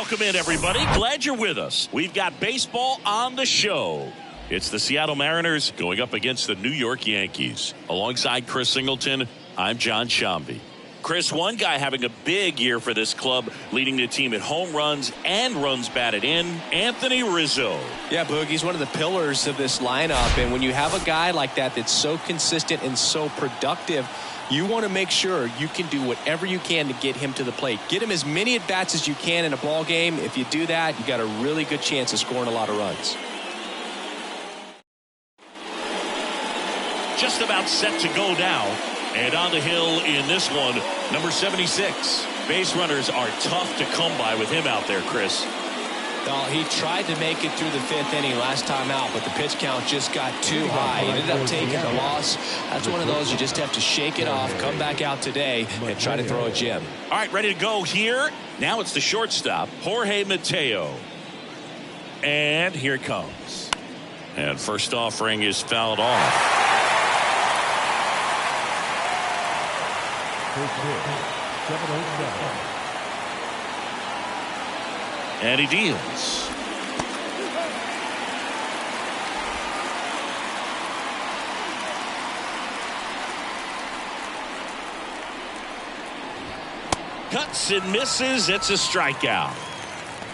Welcome in, everybody. Glad you're with us. We've got baseball on the show. It's the Seattle Mariners going up against the New York Yankees. Alongside Chris Singleton, I'm John Shambi. Chris, one guy having a big year for this club, leading the team in home runs and runs batted in, Anthony Rizzo. Yeah, Boog, he's one of the pillars of this lineup. And when you have a guy like that that's so consistent and so productive, you want to make sure you can do whatever you can to get him to the plate. Get him as many at-bats as you can in a ball game. If you do that, you got a really good chance of scoring a lot of runs. Just about set to go now. And on the hill in this one, number 76. Base runners are tough to come by with him out there, Chris. Well, he tried to make it through the fifth inning last time out, but the pitch count just got too high. He ended up taking the loss. That's one of those you just have to shake it off, come back out today, and try to throw a gem. All right, ready to go here. Now it's the shortstop, Jorge Mateo. And here it comes. And first offering is fouled off. And he deals. Cuts and misses. It's a strikeout.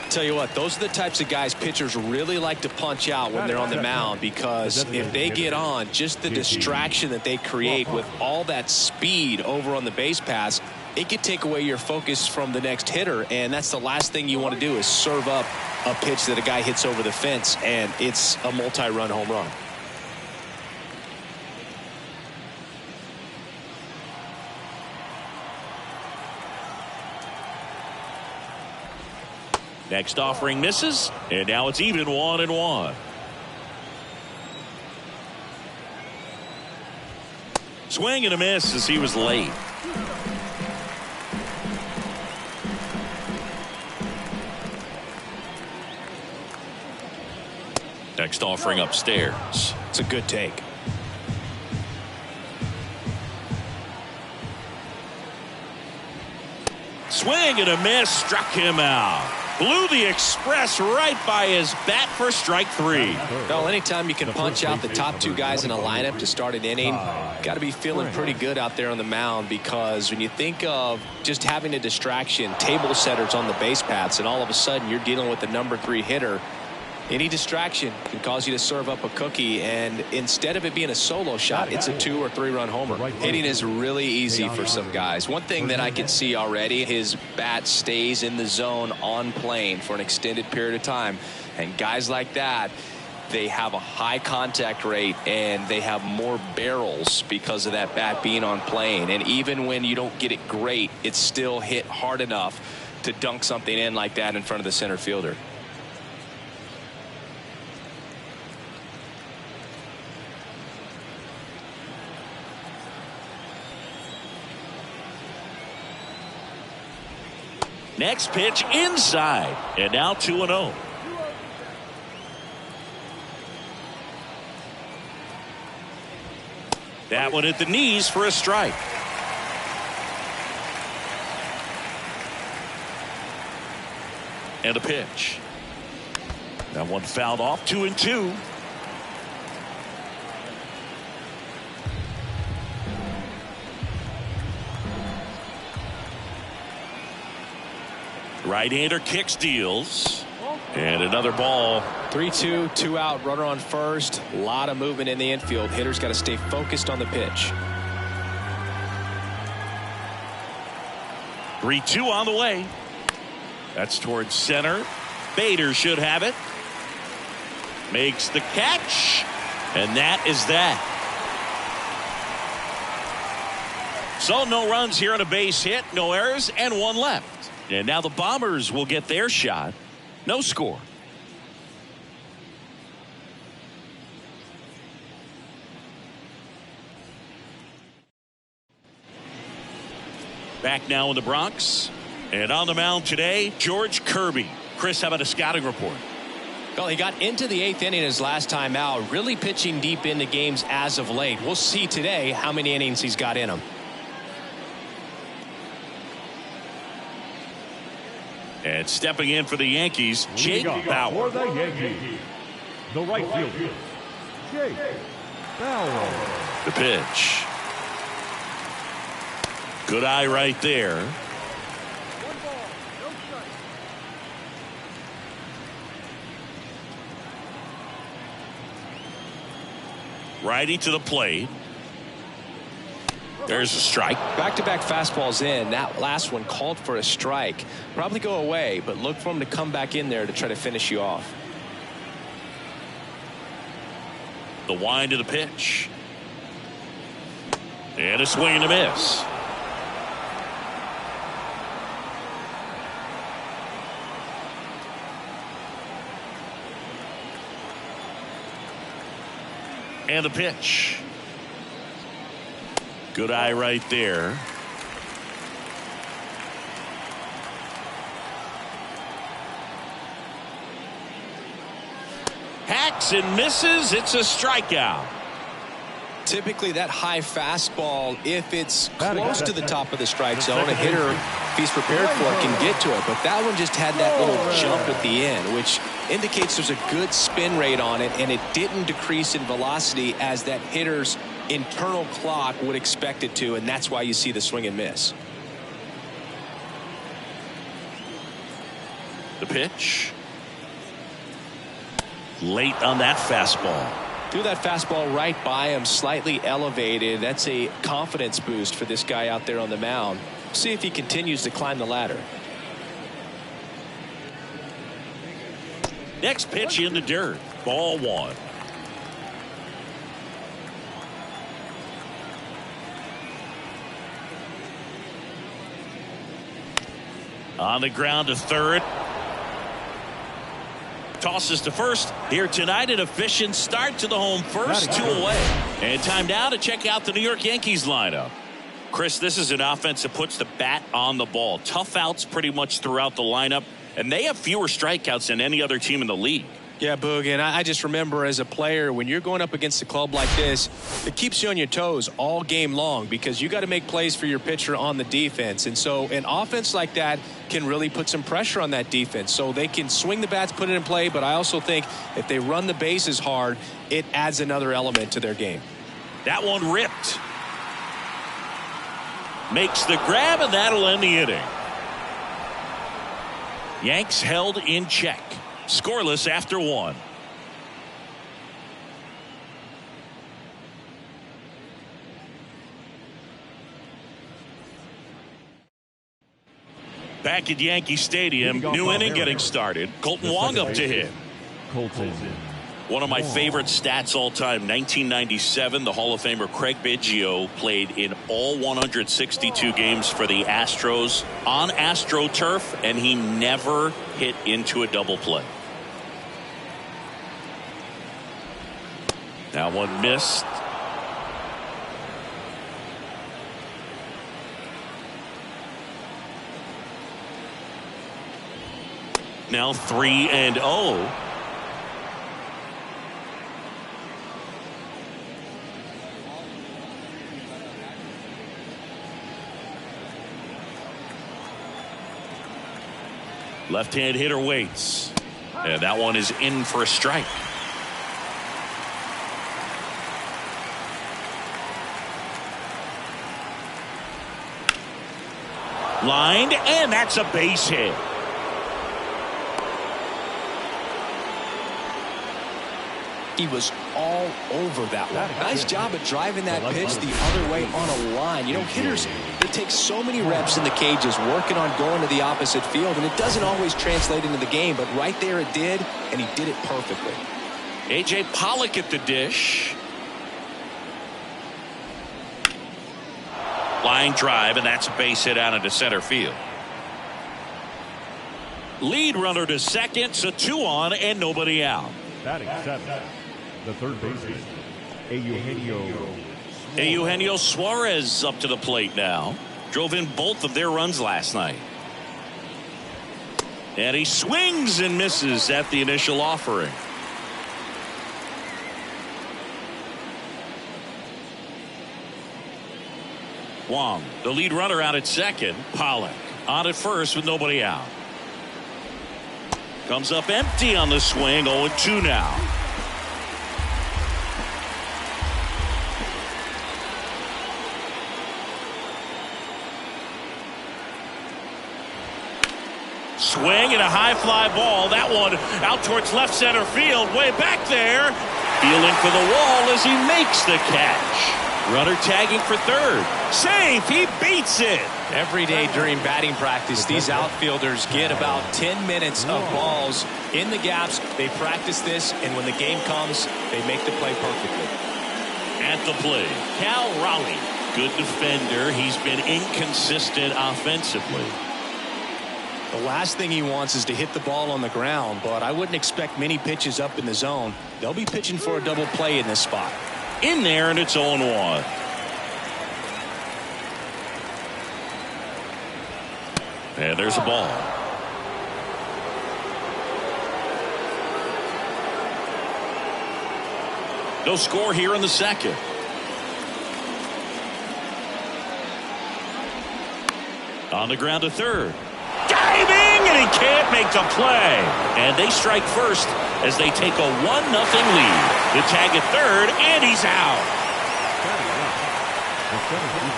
Tell you what, those are the types of guys pitchers really like to punch out when they're on the mound, because if they get on, just the distraction that they create with all that speed over on the base pass, it could take away your focus from the next hitter, and that's the last thing you want to do is serve up a pitch that a guy hits over the fence, and it's a multi-run home run. Next offering misses, and now it's even 1-1. Swing and a miss as he was late. Next offering upstairs. It's a good take. Swing and a miss, struck him out. Blew the express right by his bat for strike three. Well, anytime you can punch out the top two guys in a lineup to start an inning, got to be feeling pretty good out there on the mound, because when you think of just having a distraction, table setters on the base paths, and all of a sudden you're dealing with the number 3 hitter, any distraction can cause you to serve up a cookie, and instead of it being a solo shot, it's a 2 or 3 run homer. Hitting is really easy for some guys. One thing that I can see already, his bat stays in the zone on plane for an extended period of time, and guys like that, they have a high contact rate and they have more barrels because of that bat being on plane. And even when you don't get it great, it's still hit hard enough to dunk something in like that in front of the center fielder. Next pitch inside, and now 2-0. That one at the knees for a strike. And a pitch. That one fouled off, 2-2. Right-hander kicks, deals, and another ball. 3-2, 2 out, runner on first. A lot of movement in the infield. Hitters got to stay focused on the pitch. 3-2 on the way. That's towards center. Bader should have it. Makes the catch, and that is that. So no runs here on a base hit, no errors, and 1 left. And now the Bombers will get their shot. No score. Back now in the Bronx. And on the mound today, George Kirby. Chris, how about a scouting report? Well, he got into the 8th inning his last time out, really pitching deep into games as of late. We'll see today how many innings he's got in him. And stepping in for the Yankees, Jake Bauer. For the Yankees, the right fielder, Jake Bauer. The pitch. Good eye right there. Righty to the plate. There's a strike. Back-to-back fastballs in. That last one called for a strike. Probably go away, but look for him to come back in there to try to finish you off. The wind of the pitch. And a swing and a miss. And the pitch. Good eye right there. Hacks and misses. It's a strikeout. Typically that high fastball, if it's close to the top of the strike zone, a hitter, if he's prepared for it, can get to it. But that one just had that little jump at the end, which indicates there's a good spin rate on it, and it didn't decrease in velocity as that hitter's internal clock would expect it to, and that's why you see the swing and miss. The pitch. Late on that fastball. Threw that fastball right by him, slightly elevated. That's a confidence boost for this guy out there on the mound. See if he continues to climb the ladder. Next pitch in the dirt. Ball one. On the ground to third. Tosses to first. Here tonight, an efficient start to the home first. 2 away. And time now to check out the New York Yankees lineup. Chris, this is an offense that puts the bat on the ball. Tough outs pretty much throughout the lineup. And they have fewer strikeouts than any other team in the league. Yeah, Boog, and I just remember as a player, when you're going up against a club like this, it keeps you on your toes all game long because you got to make plays for your pitcher on the defense. And so an offense like that can really put some pressure on that defense. So they can swing the bats, put it in play, but I also think if they run the bases hard, it adds another element to their game. That one ripped. Makes the grab, and that'll end the inning. Yanks held in check. Scoreless after 1. Back at Yankee Stadium, new inning getting started. Colton Wong up to hit. One of my favorite stats all time, 1997, the Hall of Famer Craig Biggio played in all 162 games for the Astros on AstroTurf, and he never hit into a double play. That one missed. Now 3-0. Left-hand hitter waits. And that one is in for a strike. Lined, and that's a base hit. He was all over that one. Nice job of driving that pitch the other way on a line. You know, hitters, they take so many reps in the cages working on going to the opposite field, and it doesn't always translate into the game, but right there it did, and he did it perfectly. A.J. Pollock at the dish. Line drive, and that's a base hit out into center field. Lead runner to second, so 2 on and nobody out. Batting 7th, the third baseman, Eugenio Suarez up to the plate now. Drove in both of their runs last night. And he swings and misses at the initial offering. Wong, the lead runner, out at second. Pollock on at first with nobody out. Comes up empty on the swing. 0-2 now. Swing and a high fly ball. That one out towards left center field. Way back there. Feeling for the wall as he makes the catch. Runner tagging for third. Safe. He beats it. Every day during batting practice, these outfielders get about 10 minutes of balls in the gaps. They practice this, and when the game comes, they make the play perfectly. At the plate, Cal Raleigh. Good defender. He's been inconsistent offensively. The last thing he wants is to hit the ball on the ground, but I wouldn't expect many pitches up in the zone. They'll be pitching for a double play in this spot. In there, and it's 0-1. And there's a ball. No score here in the second. On the ground to third. Diving, and he can't make the play. And they strike first as they take a 1-0 lead. The tag at third, and he's out.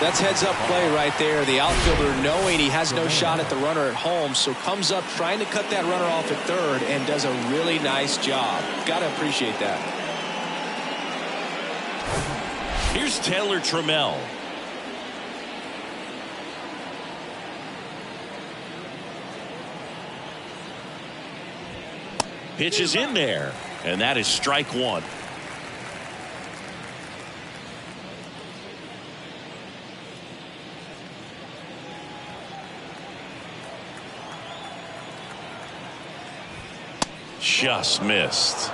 That's heads-up play right there. The outfielder knowing he has no shot at the runner at home, so comes up trying to cut that runner off at third and does a really nice job. Got to appreciate that. Here's Taylor Trammell. Pitch is in there, and that is strike one. Just missed.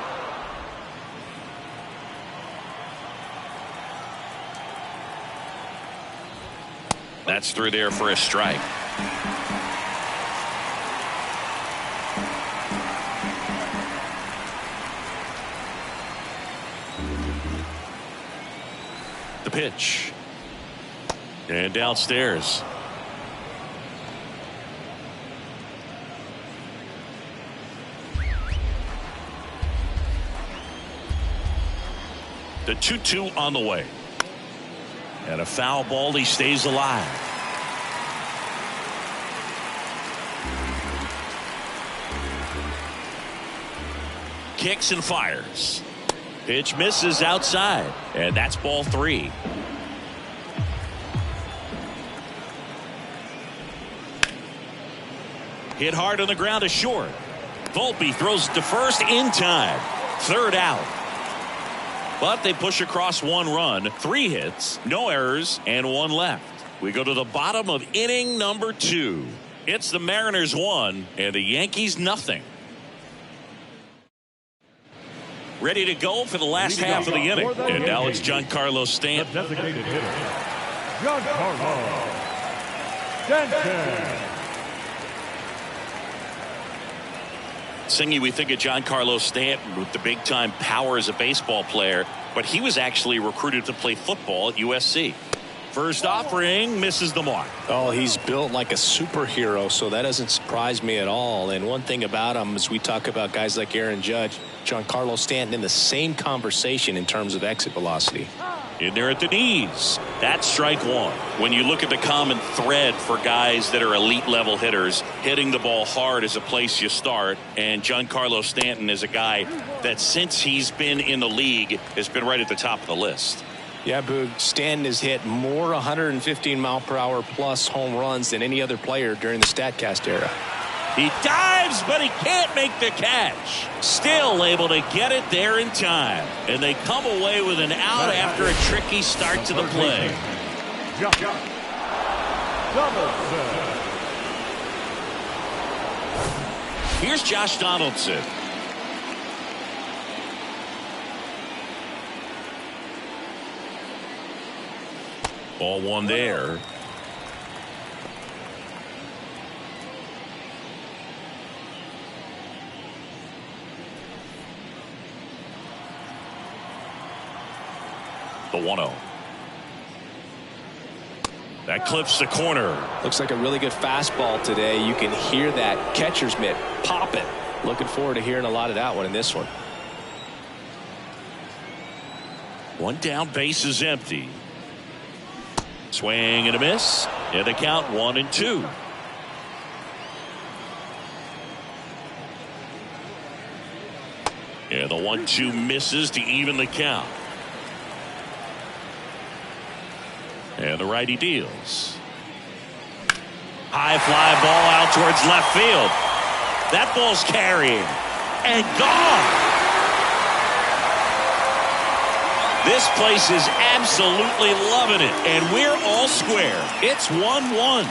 That's through there for a strike. The pitch. And downstairs. The 2-2 on the way. And a foul ball. He stays alive. Kicks and fires. Pitch misses outside. And that's ball three. Hit hard on the ground to short. Volpe throws it to first in time. Third out. But they push across one run, 3 hits, no errors, and 1 left. We go to the bottom of inning number 2. It's the Mariners 1 and the Yankees nothing. Ready to go for the last half of the inning. And now it's Giancarlo Stanton. The designated hitter, Giancarlo Stanton. Singy, we think of Giancarlo Stanton with the big-time power as a baseball player, but he was actually recruited to play football at USC. First offering misses the mark. Oh, he's built like a superhero, so that doesn't surprise me at all. And one thing about him, as we talk about guys like Aaron Judge, Giancarlo Stanton in the same conversation in terms of exit velocity. In there at the knees. That's strike one. When you look at the common thread for guys that are elite level hitters, hitting the ball hard is a place you start. And Giancarlo Stanton is a guy that since he's been in the league has been right at the top of the list. Yeah, Boog, Stanton has hit more 115-mile-per-hour plus home runs than any other player during the StatCast era. He dives, but he can't make the catch. Still able to get it there in time. And they come away with an out after a tricky start to the play. Here's Josh Donaldson. Ball one there. The 1-0. That clips the corner. Looks like a really good fastball today. You can hear that catcher's mitt popping. Looking forward to hearing a lot of that one in this one. One down, base is empty. Swing and a miss. And the count 1-2. And the 1-2 misses to even the count. And the righty deals. High fly ball out towards left field. That ball's carrying and gone. This place is absolutely loving it, and we're all square. It's 1-1.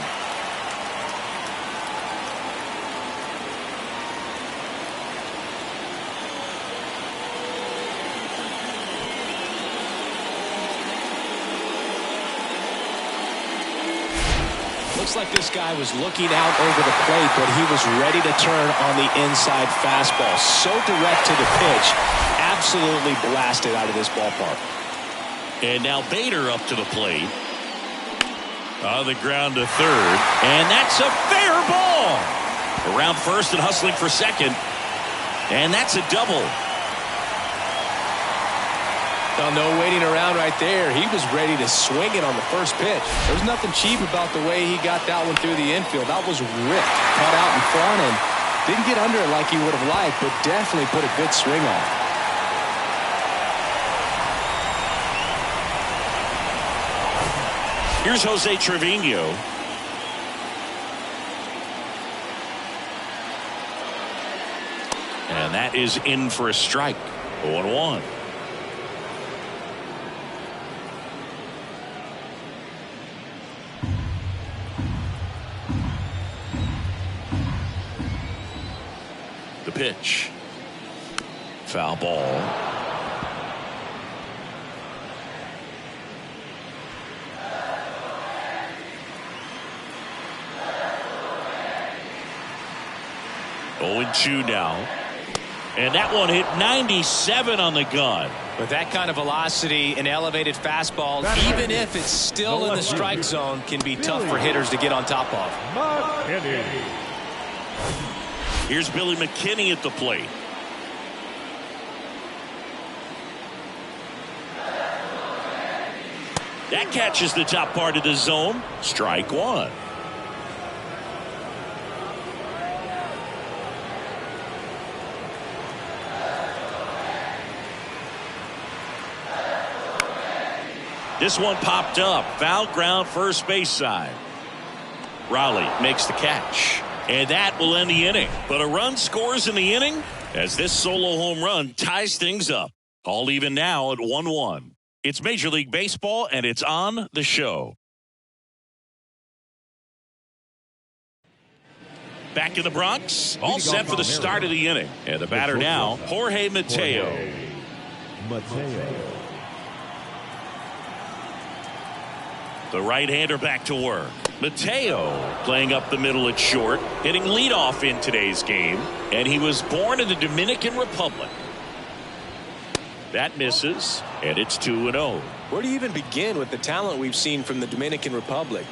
Looks like this guy was looking out over the plate, but he was ready to turn on the inside fastball. So direct to the pitch. Absolutely blasted out of this ballpark. And now Bader up to the plate. On the ground to third. And that's a fair ball. Around first and hustling for second. And that's a double. Well, no waiting around right there. He was ready to swing it on the first pitch. There's nothing cheap about the way he got that one through the infield. That was ripped, cut out in front, and didn't get under it like he would have liked, but definitely put a good swing on it. Here's Jose Trevino. And that is in for a strike. 0-1. The pitch. Foul ball. Oh, 2 now. And that one hit 97 on the gun. With that kind of velocity, an elevated fastball, even if it's still in the strike zone, can be tough for hitters to get on top of. Here's Billy McKinney at the plate. That catches the top part of the zone. Strike one. This one popped up. Foul ground first base side. Raleigh makes the catch. And that will end the inning. But a run scores in the inning as this solo home run ties things up. All even now at 1-1. It's Major League Baseball, and it's on the show. Back in the Bronx, all set for the start of the inning. And the batter now, Jorge Mateo. The right-hander back to work. Mateo playing up the middle at short, hitting leadoff in today's game. And he was born in the Dominican Republic. That misses, and it's 2-0. Where do you even begin with the talent we've seen from the Dominican Republic?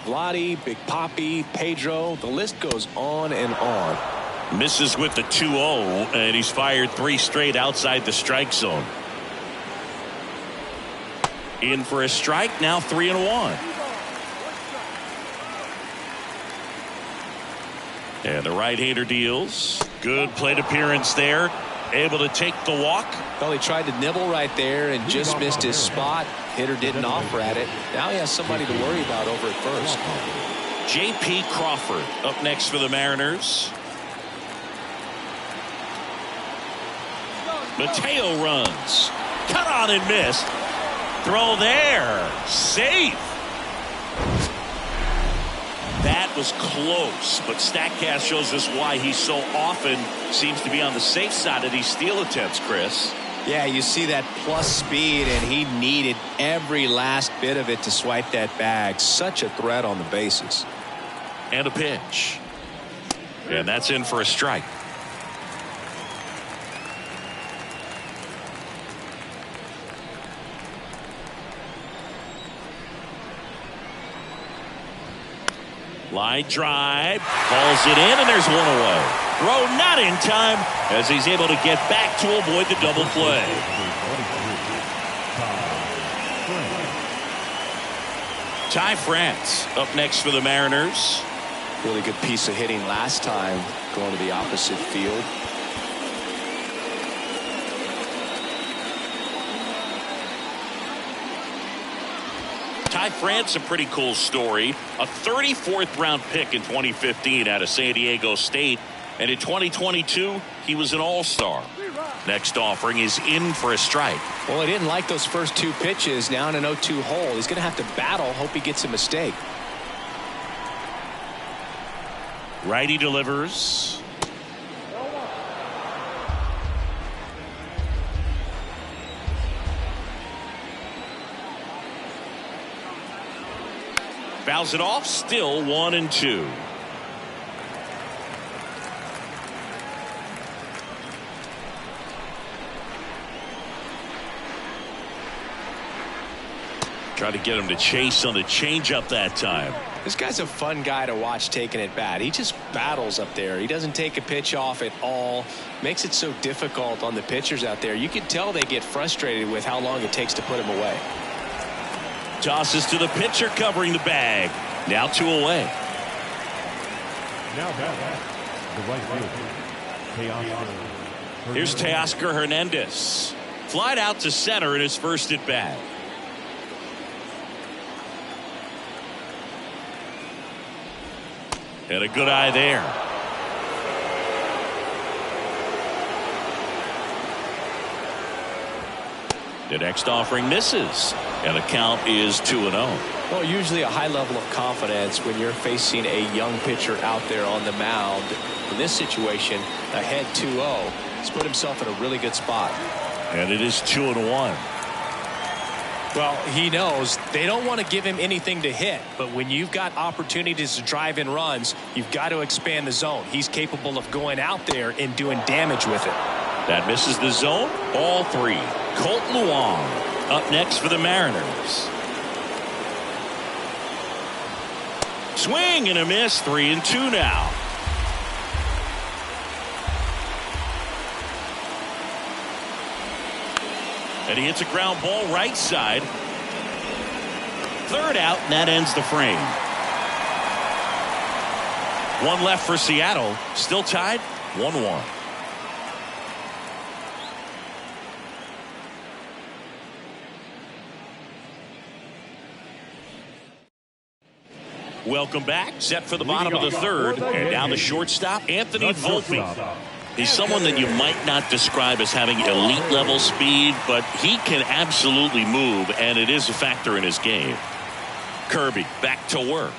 Vladdy, Big Papi, Pedro, the list goes on and on. Misses with the 2-0, and he's fired 3 straight outside the strike zone. In for a strike, now 3-1. And the right-hander deals. Good plate appearance there. Able to take the walk. Well, he tried to nibble right there and just missed his spot. Hitter didn't offer at it. Now he has somebody to worry about over at first. J.P. Crawford up next for the Mariners. Mateo runs. Cut on and missed. Throw there. Safe. That was close, but StatCast shows us why he so often seems to be on the safe side of these steal attempts, Chris. Yeah, you see that plus speed, and he needed every last bit of it to swipe that bag. Such a threat on the bases. And a pitch. And that's in for a strike. Line drive, calls it in, and there's one away. throw not in time as he's able to get back to avoid the double play. Ty France up next for the Mariners. Really good piece of hitting last time, going to the opposite field. Ty France, a pretty cool story. A 34th round pick in 2015 out of San Diego State. And in 2022, he was an all-star. Next offering is in for a strike. Well, he didn't like those first two pitches. Now in an 0-2 hole. He's going to have to battle. Hope he gets a mistake. Righty delivers. Fouls it off. Still 1-2. Try to get him to chase on the changeup that time. This guy's a fun guy to watch taking it bat. He just battles up there. He doesn't take a pitch off at all. Makes it so difficult on the pitchers out there. You can tell they get frustrated with how long it takes to put him away. Tosses to the pitcher covering the bag. Now 2 away. Now the right fielder. Here's Teoscar Hernandez. Flied out to center in his first at bat. And a good eye there. The next offering misses. And the count is 2-0. Well, usually a high level of confidence when you're facing a young pitcher out there on the mound. In this situation, ahead 2-0. He's put himself in a really good spot. And it is 2-1. Well, he knows they don't want to give him anything to hit, but when you've got opportunities to drive in runs, you've got to expand the zone. He's capable of going out there and doing damage with it. That misses the zone. Ball 3. Colton Wong up next for the Mariners. Swing and a miss. 3-2 now. And he hits a ground ball right side. Third out, and that ends the frame. One left for Seattle. Still tied 1-1. Welcome back. Set for the bottom of the third. And now the shortstop, Anthony Volpe. He's someone that you might not describe as having elite level speed, but he can absolutely move, and it is a factor in his game. Kirby back to work.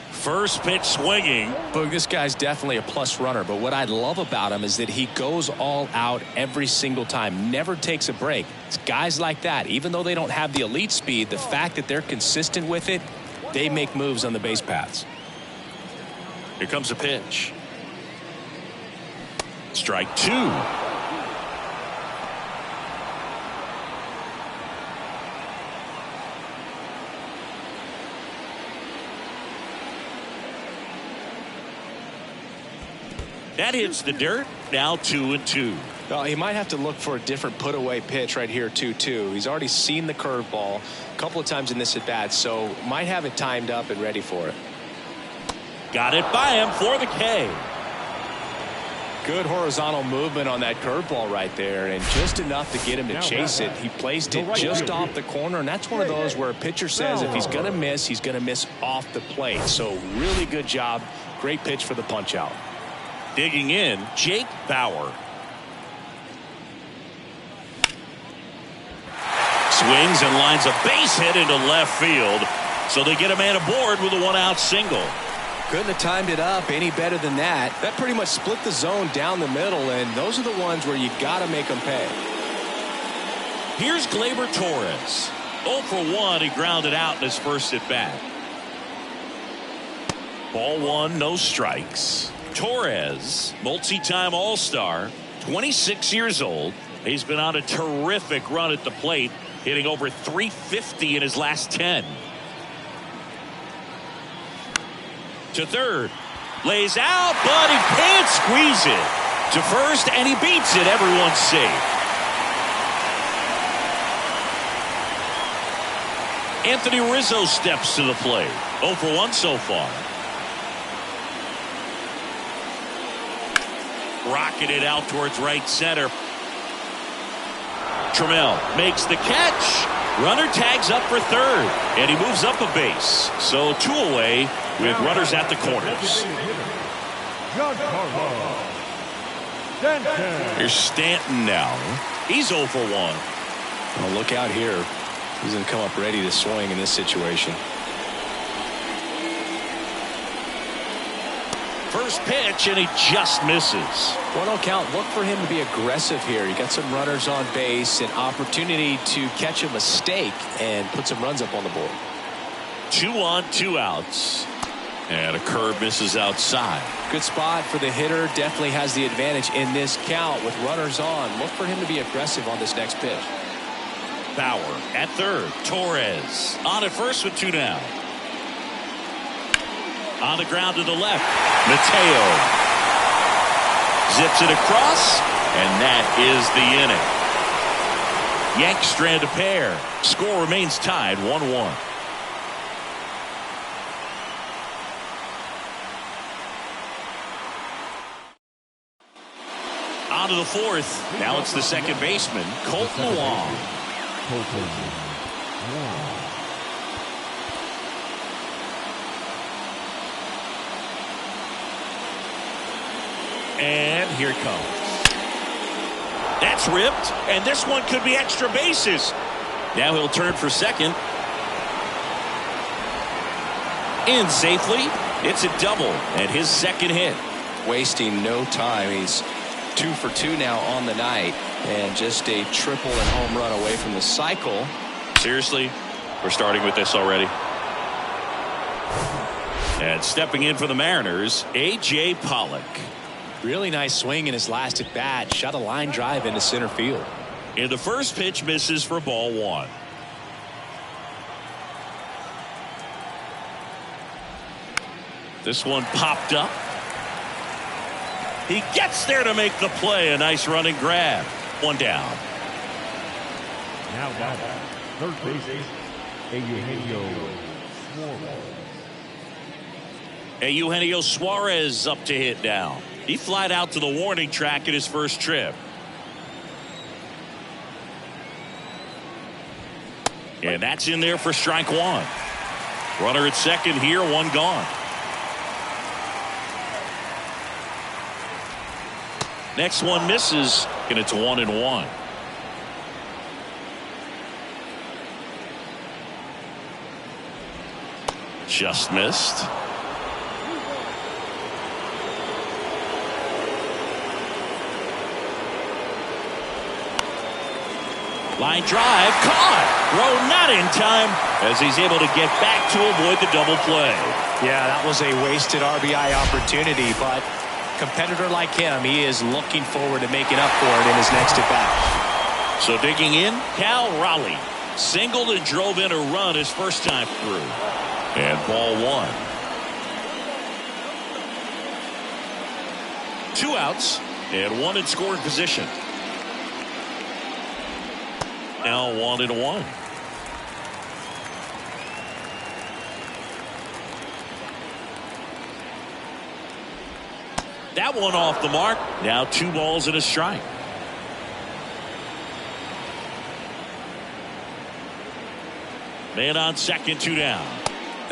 First pitch swinging. Boog, this guy's definitely a plus runner, but what I love about him is that he goes all out every single time, never takes a break. It's guys like that, even though they don't have the elite speed, the fact that they're consistent with it, they make moves on the base paths. Here comes a pitch. Strike 2. That hits the dirt. Now 2-2. Well, he might have to look for a different put away pitch right here 2-2. He's already seen the curveball a couple of times in this at bat, so might have it timed up and ready for it. Got it by him for the K. Good horizontal movement on that curveball right there, and just enough to get him to chase it. He placed it just off the corner, and that's one of those where a pitcher says if he's going to miss, he's going to miss off the plate. So really good job. Great pitch for the punch out. Digging in, Jake Bauer. Swings and lines a base hit into left field. So they get a man aboard with a 1-out single. Couldn't have timed it up any better than that. That pretty much split the zone down the middle, and those are the ones where you got to make them pay. Here's Gleyber Torres. 0 for 1. He grounded out in his first at bat. Ball 1, no strikes. Torres, multi-time All-Star, 26 years old. He's been on a terrific run at the plate, hitting over 350 in his last 10. To third. Lays out, but he can't squeeze it to first, and he beats it. Everyone's safe. Anthony Rizzo steps to the plate. 0 for 1 so far. Rocketed out towards right center. Trammell makes the catch. Runner tags up for third, and he moves up a base. So 2 away with runners at the corners. Here's Stanton now. He's 0 for 1. Well, look out here. He's going to come up ready to swing in this situation. First pitch, and he just misses. 1-0 count. Look for him to be aggressive here. You got some runners on base, an opportunity to catch a mistake and put some runs up on the board. 2 on, 2 outs. And a curve misses outside. Good spot for the hitter. Definitely has the advantage in this count with runners on. Look for him to be aggressive on this next pitch. Bauer at third. Torres on at first with 2 down. On the ground to the left. Mateo zips it across, and that is the inning. Yanks strand a pair. Score remains tied 1-1. On to the fourth. Now it's the second baseman, Colton Wong. And here it comes. That's ripped, and this one could be extra bases. Now he'll turn for second. In safely. It's a double, and his second hit. Wasting no time. He's 2 for 2 now on the night, and just a triple and home run away from the cycle. Seriously, we're starting with this already. And stepping in for the Mariners, A.J. Pollock. Really nice swing in his last at bat. Shot a line drive into center field. And the first pitch misses for ball 1. This one popped up. He gets there to make the play. A nice running grab. 1 down. Now batting, third base, Eugenio Suarez up to hit now. He flied out to the warning track at his first trip. And that's in there for strike 1. Runner at second here, 1 gone. Next one misses, and it's 1-1. Just missed. Line drive, caught. Throw not in time as he's able to get back to avoid the double play. Yeah, that was a wasted RBI opportunity, but competitor like him, he is looking forward to making up for it in his next at bat. So digging in, Cal Raleigh singled and drove in a run his first time through. And ball 1. 2 outs and 1 in scoring position. Now 1-1. That one off the mark. Now 2 balls and a strike. Man on second, 2 down.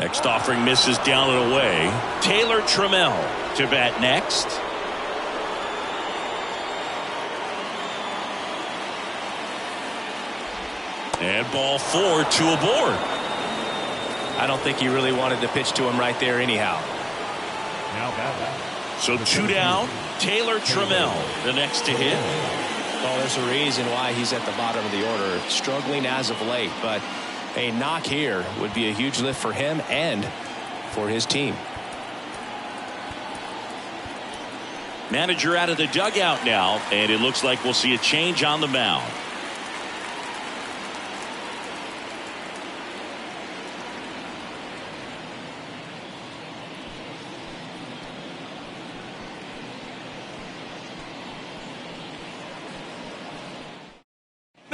Next offering misses down and away. Taylor Trammell to bat next. And ball 4, 2 aboard. I don't think he really wanted to pitch to him right there anyhow. Now batting. So 2 down. Taylor Trammell the next to hit. Well, there's a reason why he's at the bottom of the order. Struggling as of late, but a knock here would be a huge lift for him and for his team. Manager out of the dugout now, and it looks like we'll see a change on the mound.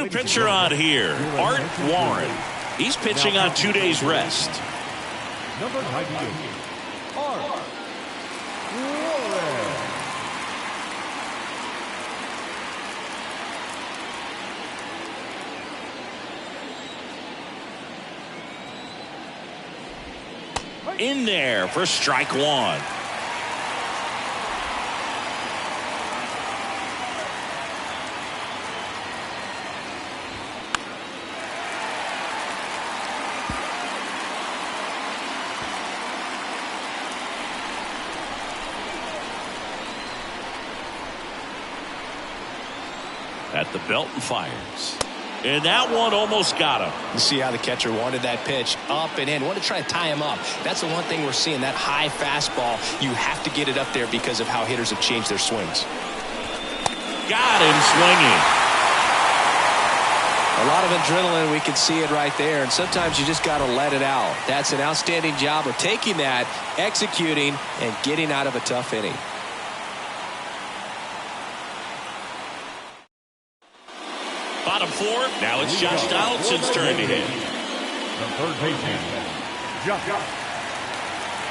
new pitcher on here, Art Warren. He's pitching on 2 days rest. Number 98, Art Warren. In there for strike one. At the belt and fires. And that one almost got him. You see how the catcher wanted that pitch up and in. Wanted to try to tie him up. That's the one thing we're seeing, that high fastball. You have to get it up there because of how hitters have changed their swings. Got him swinging. A lot of adrenaline, we can see it right there. And sometimes you just got to let it out. That's an outstanding job of taking that, executing, and getting out of a tough inning. Bottom four. Now it's Josh Donaldson's turn to hit. The third baseman, Josh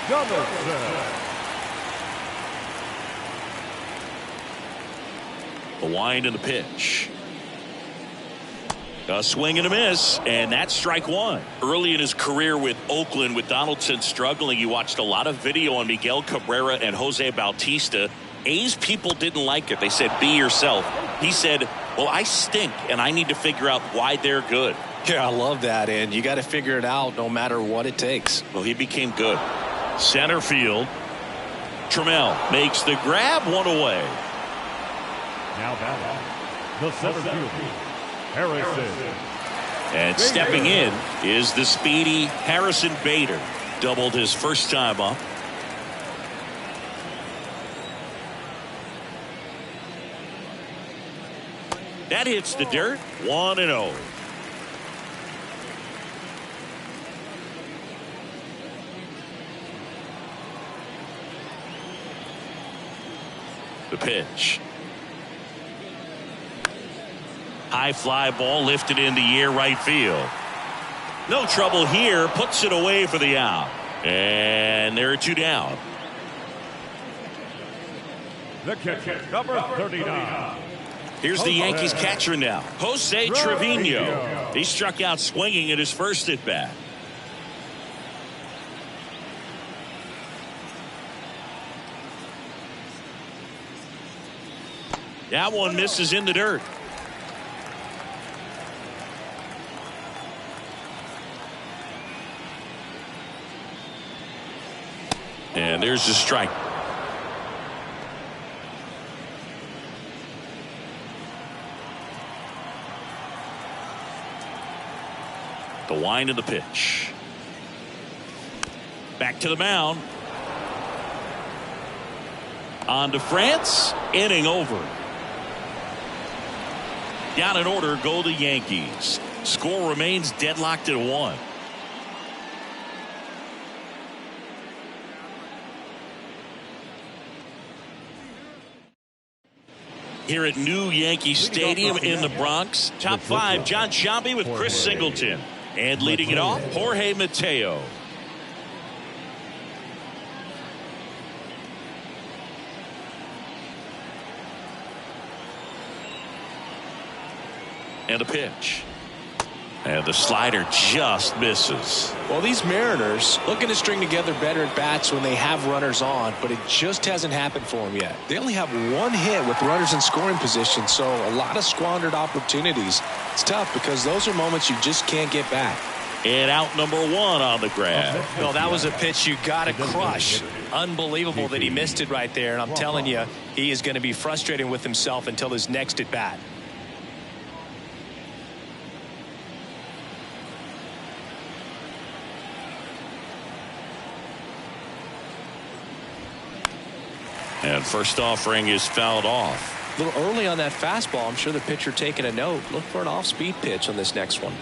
Donaldson. The wind and the pitch. A swing and a miss, and that's strike one. Early in his career with Oakland, with Donaldson struggling, you watched a lot of video on Miguel Cabrera and Jose Bautista. A's people didn't like it. They said, be yourself. He said, well, I stink, and I need to figure out why they're good. Yeah, I love that, and you got to figure it out no matter what it takes. Well, he became good. Center field. Trammell makes the grab, one away. Now batting, the center fielder, Harrison. And stepping in is the speedy Harrison Bader. Doubled his first time up. That hits the dirt. 1-0. The pitch. High fly ball lifted in the air, right field. No trouble here. Puts it away for the out. And there are two down. The catcher, number 39. Here's the Yankees catcher now, Jose Trevino. He struck out swinging at his first at bat. That one misses in the dirt. And there's the strike. The wind of the pitch. Back to the mound. On to France. Inning over. Down in order go the Yankees. Score remains deadlocked at 1. Here at New Yankee Stadium in the Bronx. Top 5, John Shambi with Chris Singleton. And leading it off, Jorge Mateo. And a pitch. And the slider just misses. Well, these Mariners looking to string together better at bats when they have runners on, but it just hasn't happened for them yet. They only have one hit with runners in scoring position, so a lot of squandered opportunities. It's tough because those are moments you just can't get back. And out number 1 on the grab. Well, that was a pitch you got to crush. Unbelievable that he missed it right there, and I'm telling you, he is going to be frustrated with himself until his next at bat. And first offering is fouled off. A little early on that fastball. I'm sure the pitcher taking a note. Look for an off-speed pitch on this next one.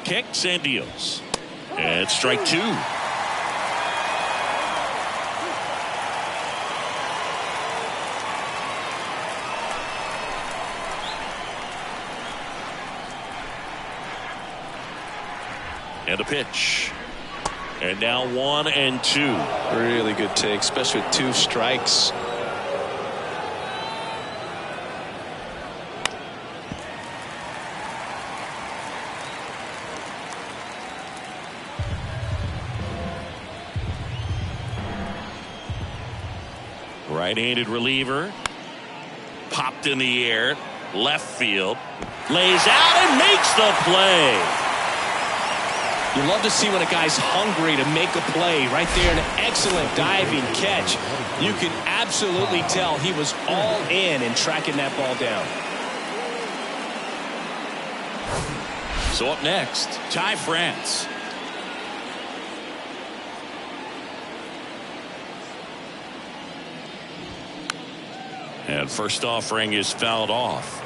Kicks and deals. And strike 2. And a pitch. And now 1-2. Really good take, especially with 2 strikes. Right-handed reliever. Popped in the air. Left field. Lays out and makes the play. You love to see when a guy's hungry to make a play. Right there, an excellent diving catch. You can absolutely tell he was all in tracking that ball down. So up next, Ty France. And first offering is fouled off.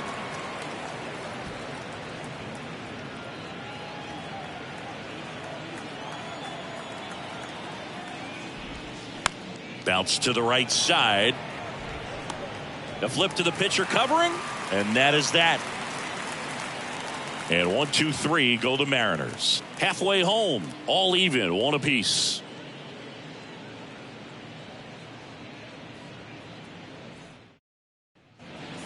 Bounce to the right side. The flip to the pitcher covering. And that is that. And 1, 2, 3 go the Mariners. Halfway home. All even. 1 apiece.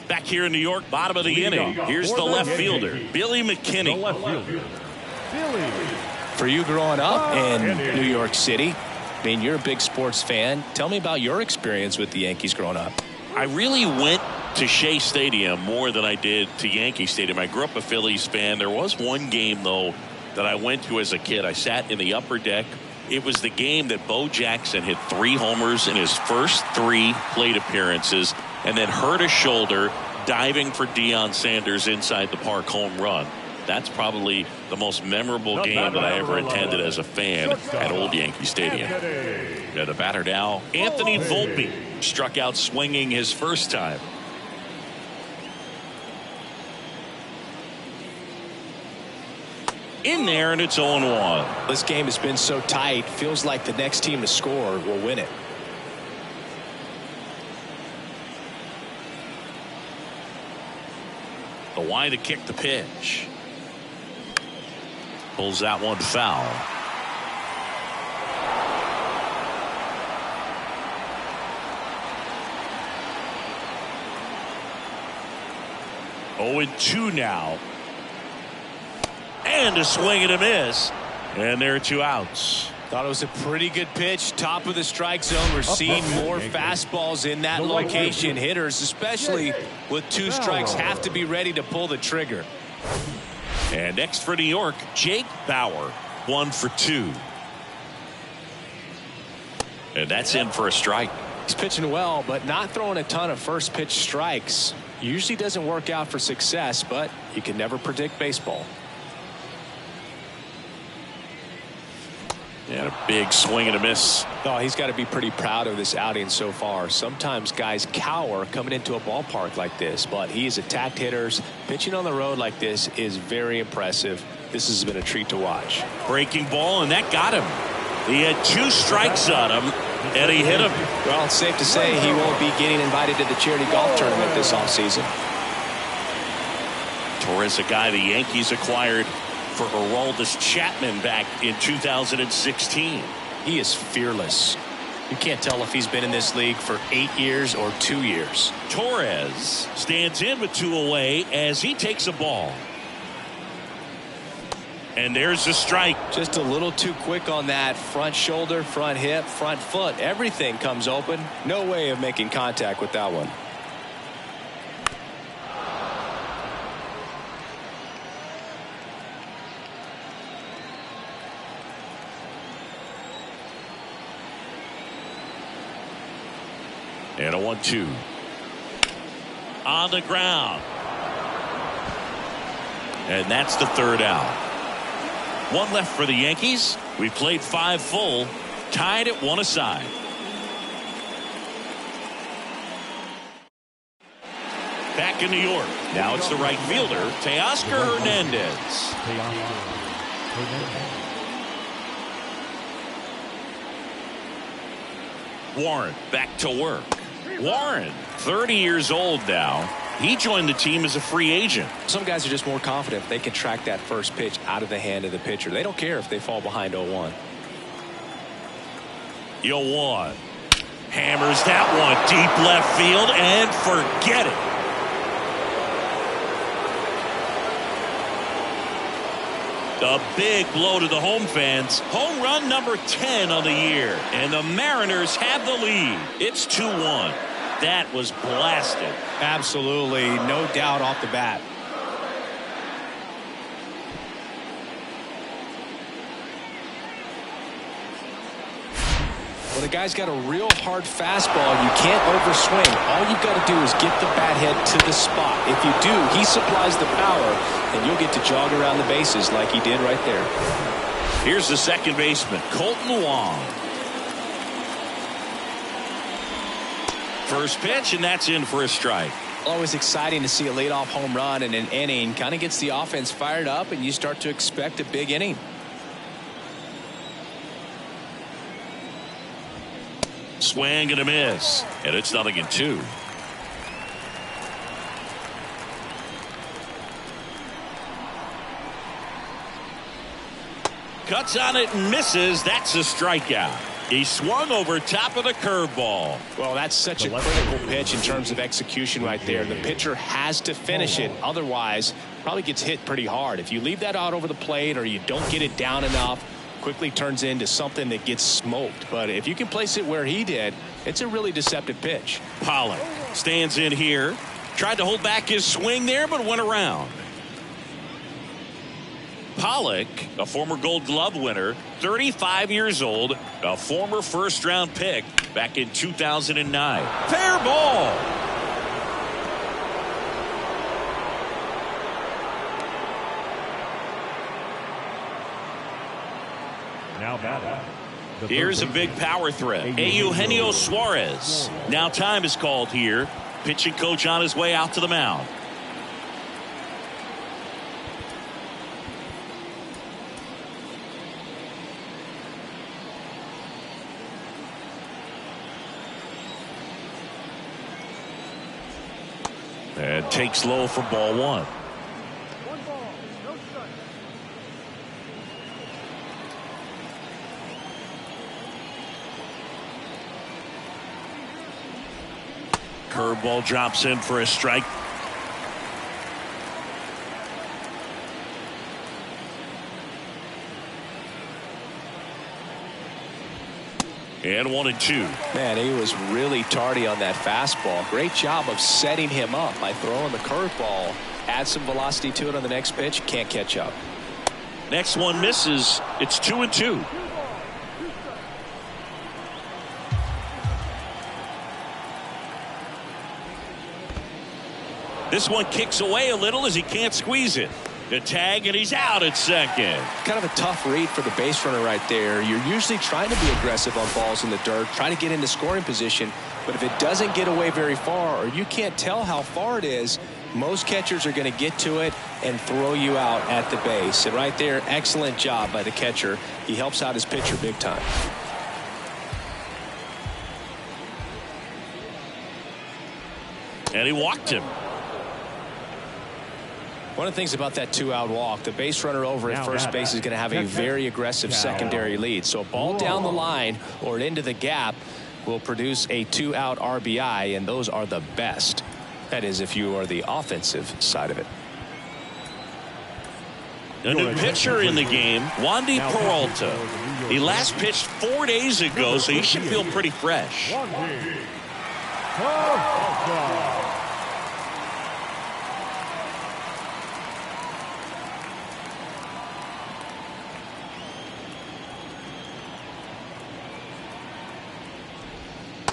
Back here in New York, bottom of the inning. Here's the left fielder, Billy McKinney. For you growing up in New York City, I mean, you're a big sports fan. Tell me about your experience with the Yankees growing up. I really went to Shea Stadium more than I did to Yankee Stadium. I grew up a Phillies fan. There was one game, though, that I went to as a kid. I sat in the upper deck. It was the game that Bo Jackson hit 3 homers in his first 3 plate appearances and then hurt his shoulder diving for Deion Sanders inside the park home run. That's probably the most memorable game that I ever attended as a fan at Old Yankee Stadium. Yeah, the batter now, Anthony Volpe, struck out swinging his first time. In there, and it's 0-1. This game has been so tight, feels like the next team to score will win it. The wind to kick the pitch. Pulls that one foul. Oh, 2 now. And a swing and a miss. And there are 2 outs. Thought it was a pretty good pitch. Top of the strike zone. We're seeing more fastballs in that location. Hitters, especially with 2 strikes, have to be ready to pull the trigger. And next for New York, Jake Bauer. 1 for 2. And that's in for a strike. He's pitching well, but not throwing a ton of first pitch strikes. Usually doesn't work out for success, but you can never predict baseball. And a big swing and a miss. Oh, he's got to be pretty proud of this outing so far. Sometimes guys cower coming into a ballpark like this, but he's attacked hitters. Pitching on the road like this is very impressive. This has been a treat to watch. Breaking ball, and that got him. He had 2 strikes on him, and he hit him. Well, it's safe to say he won't be getting invited to the charity golf tournament this offseason. Torres, a guy the Yankees acquired for Aroldis Chapman back in 2016. He is fearless. You can't tell if he's been in this league for 8 years or 2 years. Torres stands in with 2 away as he takes a ball. And there's the strike. Just a little too quick on that front shoulder, front hip, front foot. Everything comes open. No way of making contact with that one. And a 1-2. On the ground. And that's the 3rd out. 1 left for the Yankees. We played 5 full. Tied at 1 aside. Back in New York. Now it's the right fielder, Teoscar Hernandez. Warren back to work. Warren, 30 years old now. He joined the team as a free agent. Some guys are just more confident if they can track that first pitch out of the hand of the pitcher. They don't care if they fall behind 0-1. 0-1. Hammers that one deep left field and forget it. A big blow to the home fans. Home run number 10 on the year. And the Mariners have the lead. It's 2-1. That was blasted. Absolutely, no doubt off the bat. When a guy's got a real hard fastball, you can't overswing. All you've got to do is get the bat head to the spot. If you do, he supplies the power, and you'll get to jog around the bases like he did right there. Here's the second baseman, Colton Wong. First pitch, and that's in for a strike. Always exciting to see a leadoff home run in an inning. Kind of gets the offense fired up, and you start to expect a big inning. Swing and a miss, and it's 0-2. Cuts on it and misses. That's a strikeout. He swung over top of the curveball. Well, that's such a critical pitch in terms of execution right there. The pitcher has to finish it. Otherwise, probably gets hit pretty hard. If you leave that out over the plate or you don't get it down enough, quickly turns into something that gets smoked. But if you can place it where he did, it's a really deceptive pitch. Pollock stands in here. Tried to hold back his swing there, but went around. Pollock, a former Gold Glove winner, 35 years old, a former first-round pick back in 2009. Fair ball. Now batting. Here's a big power threat. Eugenio Suarez. Now time is called here. Pitching coach on his way out to the mound. And takes low for ball one. Curveball drops in for a strike. And 1-2. Man, he was really tardy on that fastball. Great job of setting him up by throwing the curveball. Add some velocity to it on the next pitch. Can't catch up. Next one misses. It's 2-2. This one kicks away a little as he can't squeeze it. The tag, and he's out at second. Kind of a tough read for the base runner right there. You're usually trying to be aggressive on balls in the dirt, trying to get into scoring position. But if it doesn't get away very far, or you can't tell how far it is, most catchers are going to get to it and throw you out at the base. And right there, excellent job by the catcher. He helps out his pitcher big time. And he walked him. One of the things about that 2-out walk, the base runner over at first base is going to have a very aggressive secondary lead. So a ball down the line or into the gap will produce a 2-out RBI, and those are the best. That is, if you are the offensive side of it. A new pitcher in the game, Wandy Peralta. He last pitched 4 days ago, so he should feel pretty fresh.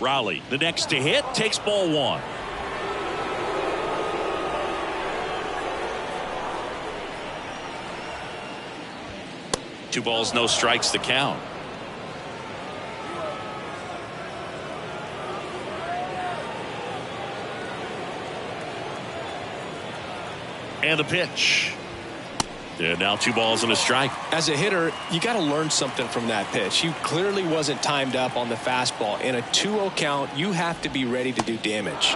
Raleigh, the next to hit, takes ball one. Two balls, no strikes, the count. And the pitch. And now 2 balls and a strike. As a hitter, you got to learn something from that pitch. He clearly wasn't timed up on the fastball. In a 2-0 count, you have to be ready to do damage.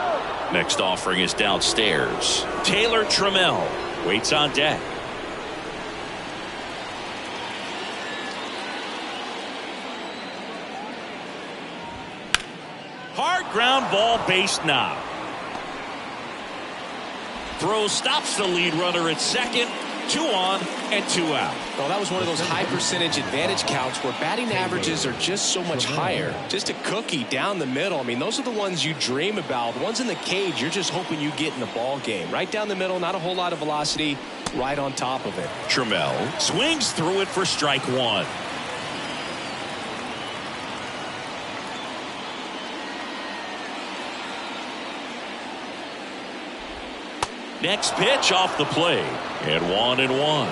Next offering is downstairs. Taylor Trammell waits on deck. Hard ground ball, base knock. Throw stops the lead runner at second. 2 on and 2 out. Well, that was one of those high percentage advantage counts where batting averages are just so much higher. Just a cookie down the middle. I mean, those are the ones you dream about. The ones in the cage, you're just hoping you get in the ball game. Right down the middle, not a whole lot of velocity, right on top of it. Trammell swings through it for strike 1. Next pitch off the plate. And 1-1.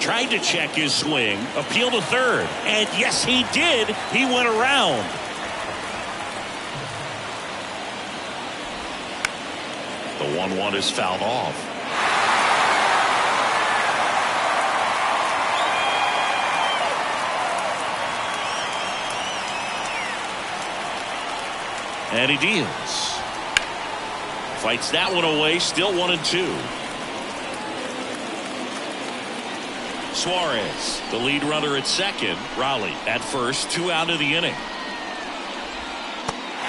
Tried to check his swing. Appeal to third. And yes, he did. He went around. The 1-1 is fouled off. And he deals. Fights that one away. Still 1-2. Suarez, the lead runner at second. Raleigh at first. 2 out of the inning.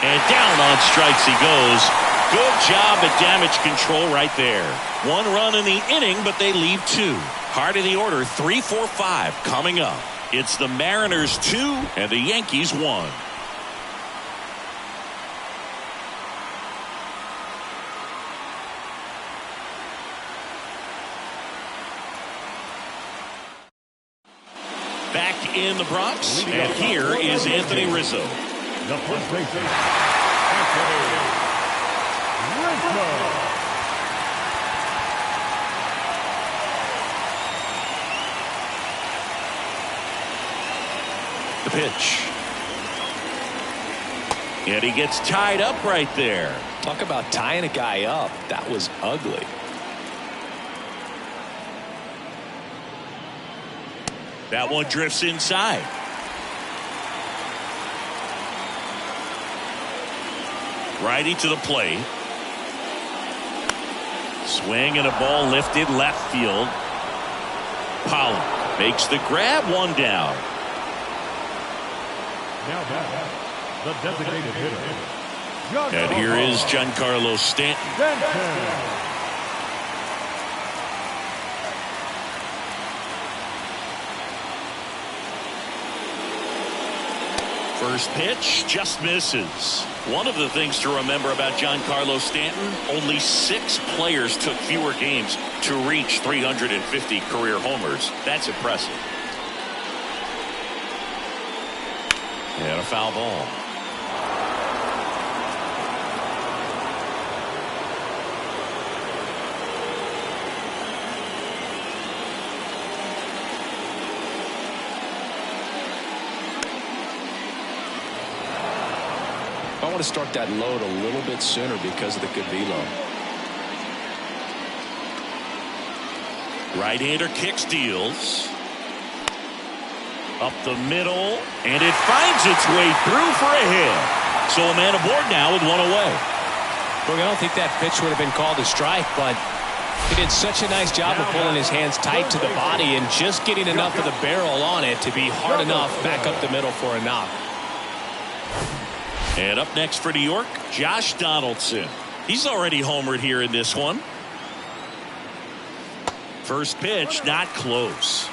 And down on strikes he goes. Good job at damage control right there. 1 run in the inning, but they leave 2. Heart of the order, 3, 4, 5 coming up. It's the Mariners 2 and the Yankees 1. Back in the Bronx, and here is Anthony Rizzo. The first baseman, Anthony Rizzo. The pitch. And he gets tied up right there. Talk about tying a guy up. That was ugly. That one drifts inside. Righty to the plate. Swing and a ball lifted left field. Pollard makes the grab, 1 down. Now back, the designated hitter. And here is Giancarlo Stanton. First pitch just misses. One of the things to remember about Giancarlo Stanton, only 6 players took fewer games to reach 350 career homers. That's impressive. And a foul ball. I want to start that load a little bit sooner because of the good velo. Right-hander kicks, deals. Up the middle, and it finds its way through for a hit. So a man aboard now with 1 away. Look, I don't think that pitch would have been called a strike, but he did such a nice job of pulling his hands tight to the body and just getting enough of the barrel on it to be hard enough back up the middle for a knock. And up next for New York, Josh Donaldson. He's already homered here in this one. First pitch, not close.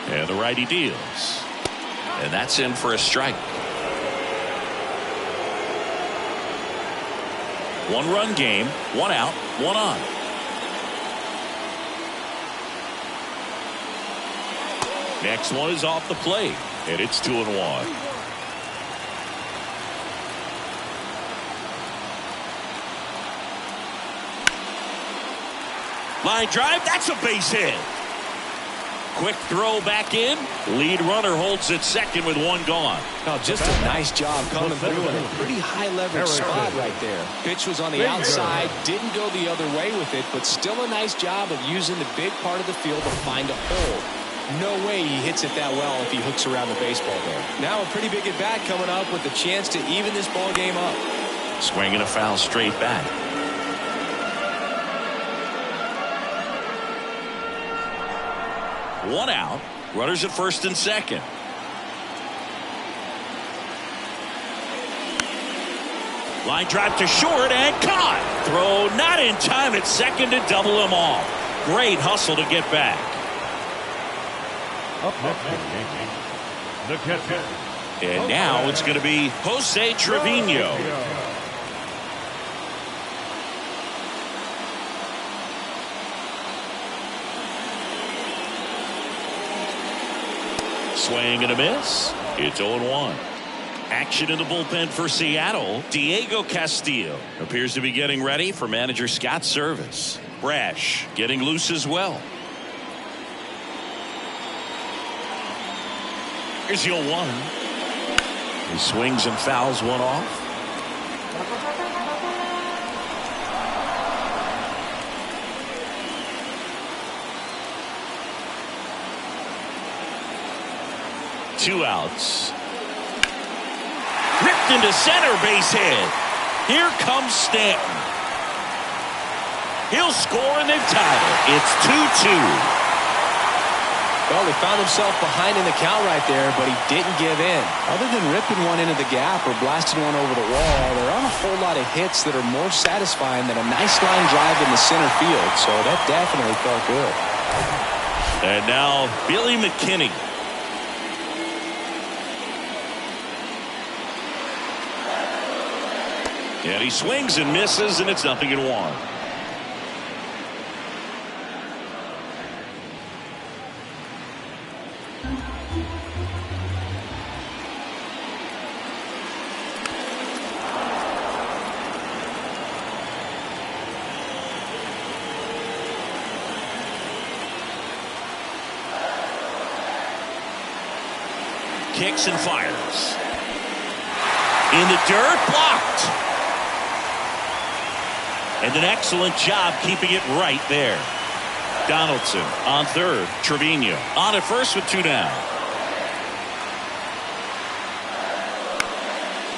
And the righty deals. And that's in for a strike. 1-run game, 1 out, 1 on. Next one is off the plate, and it's 2-1. Line drive, that's a base hit. Quick throw back in. Lead runner holds at second with one gone. Oh, just a nice job coming through in a pretty high leverage spot right there. Pitch was on the outside, didn't go the other way with it, but still a nice job of using the big part of the field to find a hole. No way he hits it that well if he hooks around the baseball there. Now a pretty big at bat coming up with the chance to even this ball game up. Swinging a foul straight back. One out. Runners at first and second. Line drive to short and caught. Throw not in time at second to double him off. Great hustle to get back. Up next, the catcher. And now it's going to be Jose Trevino. Swing and a miss. It's 0-1. Action in the bullpen for Seattle. Diego Castillo appears to be getting ready for manager Scott's service. Brash getting loose as well. Here's 0-1. He swings and fouls one off. Two outs. Ripped into center, base hit. Here comes Stanton. He'll score and they've tied it. It's 2-2. Well, he found himself behind in the count right there, but he didn't give in. Other than ripping one into the gap or blasting one over the wall, there aren't a whole lot of hits that are more satisfying than a nice line drive in the center field, so that definitely felt good. And now Billy McKinney. And he swings and misses, and it's 0-1. Kicks and fires. In the dirt, blocked. And an excellent job keeping it right there. Donaldson on third. Trevino on at first with two down.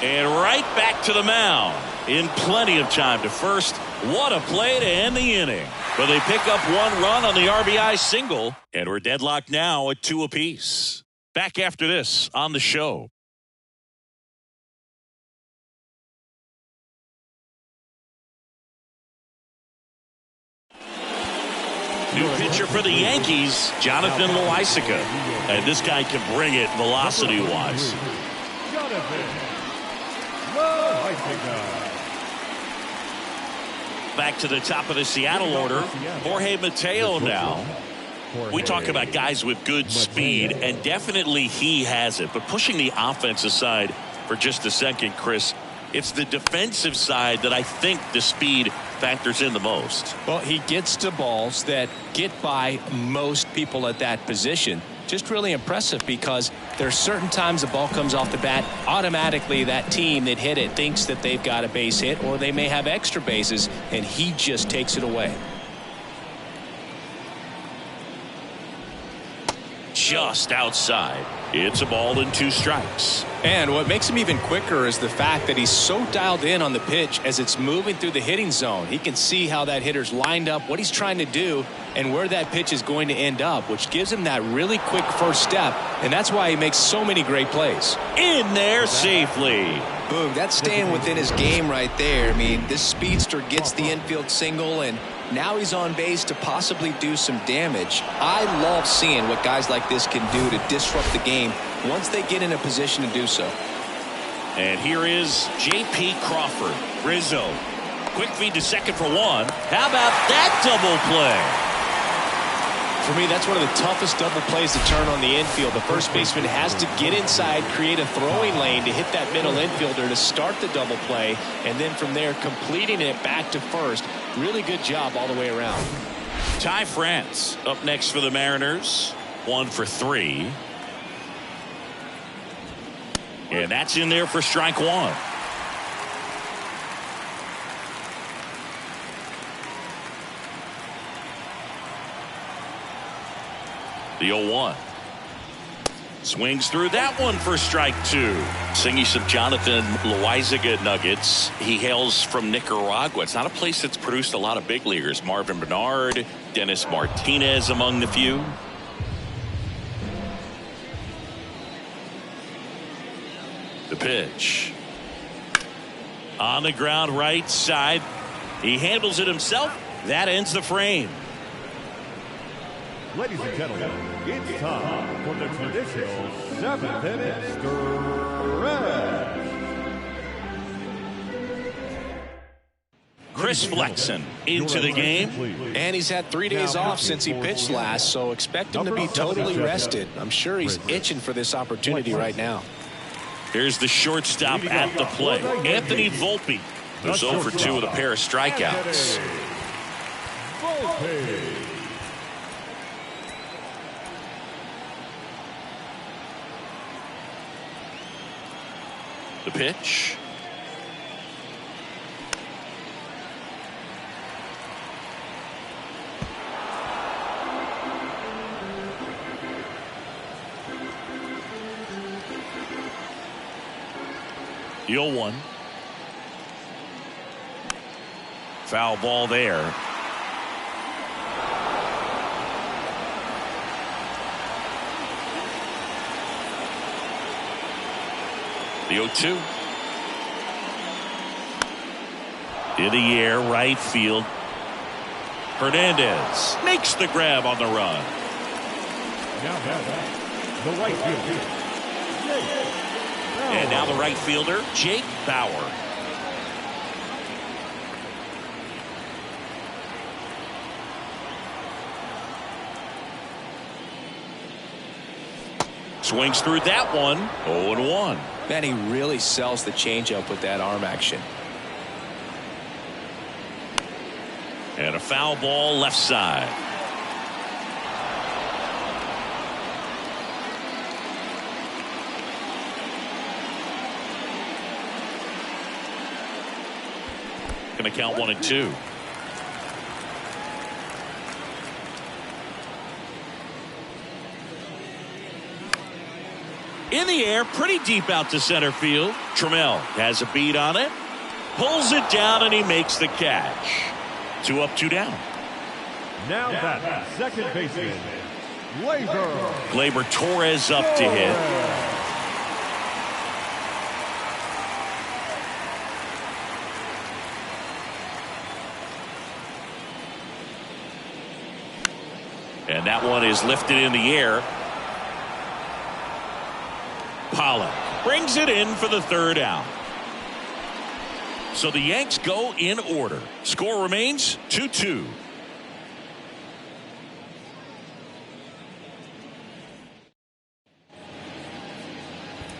And right back to the mound. In plenty of time to first. What a play to end the inning. But they pick up one run on the RBI single. And we're deadlocked now at 2 apiece. Back after this on the show. New pitcher for the Yankees, Jonathan Loaisiga. And this guy can bring it velocity-wise. Jonathan Loaisiga. Back to the top of the Seattle order. Jorge Mateo now. We talk about guys with good speed, and definitely he has it. But pushing the offensive side for just a second, Chris, it's the defensive side that I think the speed factors in the most. Well, he gets to balls that get by most people at that position. Just really impressive because there are certain times the ball comes off the bat, automatically that team that hit it thinks that they've got a base hit or they may have extra bases, and he just takes it away. Just outside. It's a ball and 2 strikes. And what makes him even quicker is the fact that he's so dialed in on the pitch as it's moving through the hitting zone. He can see how that hitter's lined up, what he's trying to do, and where that pitch is going to end up, which gives him that really quick first step, and that's why he makes so many great plays. In there safely. Boom, that's staying within his game right there. I mean, this speedster gets the infield single, and now he's on base to possibly do some damage. I love seeing what guys like this can do to disrupt the game once they get in a position to do so. And here is J.P. Crawford. Rizzo. Quick feed to second for one. How about that double play? For me, that's one of the toughest double plays to turn on the infield. The first baseman has to get inside, create a throwing lane to hit that middle infielder to start the double play, and then from there completing it back to first. Really good job all the way around. Ty France up next for the Mariners. 1 for 3. And that's in there for strike 1. The 0-1. Swings through that one for strike 2. Singing some Jonathan Loaizaga nuggets. He hails from Nicaragua. It's not a place that's produced a lot of big leaguers. Marvin Bernard, Dennis Martinez among the few. The pitch. On the ground right side. He handles it himself. That ends the frame. Ladies and gentlemen, it's time for the traditional 7-minute stretch. Chris Flexen into the game. And he's had 3 days off since he pitched last, so expect him to be totally rested. I'm sure he's itching for this opportunity right now. Here's the shortstop at the plate, Anthony Volpe, who's 0 for 2 with a pair of strikeouts. The pitch. The 0-1. Foul ball there. The 0-2. In the air, right field. Hernandez makes the grab on the run. The right fielder. And now the right fielder, Jake Bauer. Swings through that one. 0-1. Man, he really sells the changeup with that arm action. And a foul ball left side. Going to count 1-2. In the air, pretty deep out to center field. Trammell has a beat on it. Pulls it down and he makes the catch. 2 up, 2 down. Now that second baseman, Gleyber Torres up to hit. And that one is lifted in the air. Pollock brings it in for the 3rd out. So the Yanks go in order. Score remains 2-2.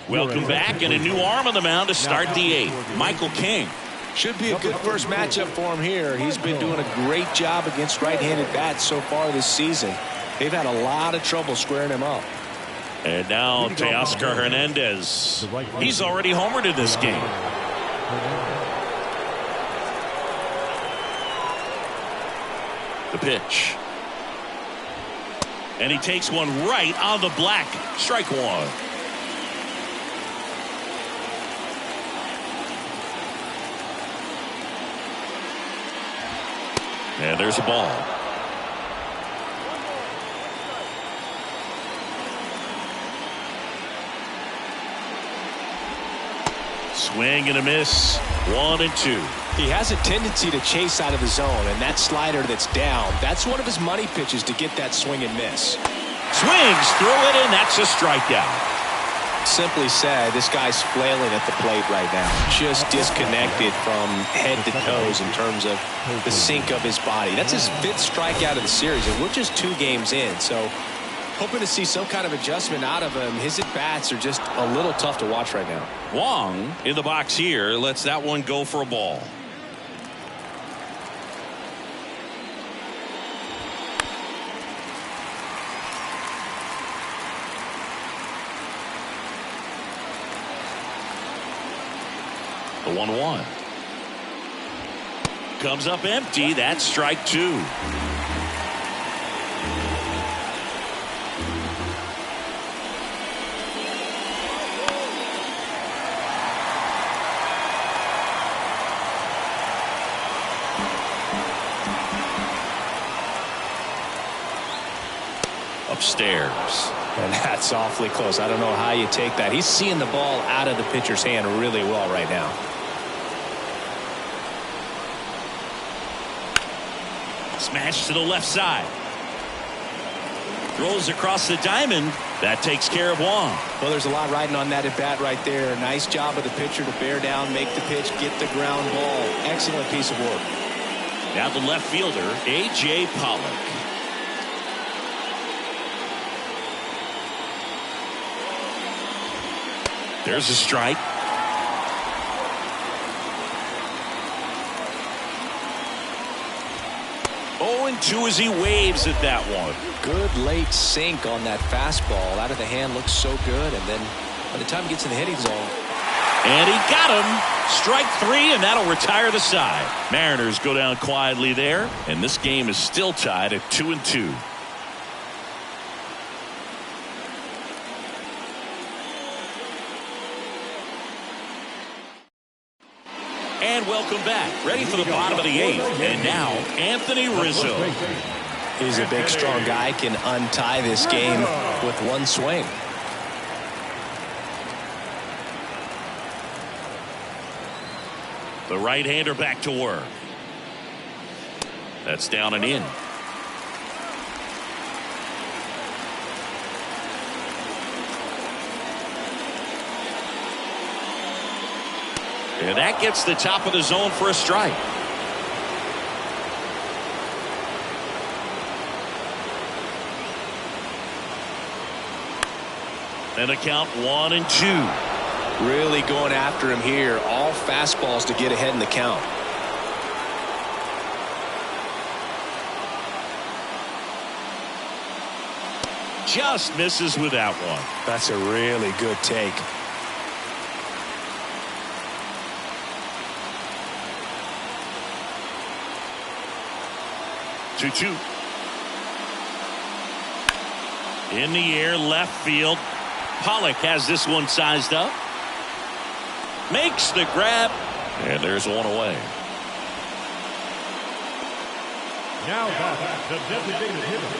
Welcome back, and a new arm on the mound to start the 8th. Michael King. Should be a good first matchup for him here. He's been doing a great job against right-handed bats so far this season. They've had a lot of trouble squaring him up. And now Teoscar Hernandez. He's already homered in this game. The pitch. And he takes one right on the black. Strike 1. And there's a ball. Swing and a miss. 1-2. He has a tendency to chase out of the zone, and that slider that's down, that's one of his money pitches to get that swing and miss. Swings through it, and that's a strikeout. Simply said, this guy's flailing at the plate right now. Just disconnected from head to toes in terms of the sink of his body. That's his 5th strikeout of the series, and we're just 2 games in. So hoping to see some kind of adjustment out of him. His at-bats are just a little tough to watch right now. Wong in the box here lets that one go for a ball. 1-1. Comes up empty. That's strike 2. Upstairs. And that's awfully close. I don't know how you take that. He's seeing the ball out of the pitcher's hand really well right now. Smash to the left side. Throws across the diamond. That takes care of one. Well, there's a lot riding on that at bat right there. Nice job of the pitcher to bear down, make the pitch, get the ground ball. Excellent piece of work. Now the left fielder, A.J. Pollock. There's a strike. 0-2 as he waves at that one. Good late sink on that fastball. Out of the hand, looks so good. And then by the time he gets in the hitting zone. And he got him. Strike 3, and that'll retire the side. Mariners go down quietly there, and this game is still tied at 2-2. And welcome back. Ready for the bottom of the 8th. And now, Anthony Rizzo. He's a big, strong guy. Can untie this game with one swing. The right-hander back to work. That's down and in. And that gets the top of the zone for a strike. And a count 1-2. Really going after him here. All fastballs to get ahead in the count. Just misses with that one. That's a really good take. Two. In the air, left field. Pollock has this one sized up. Makes the grab. And there's one away. Now back the designated hitter,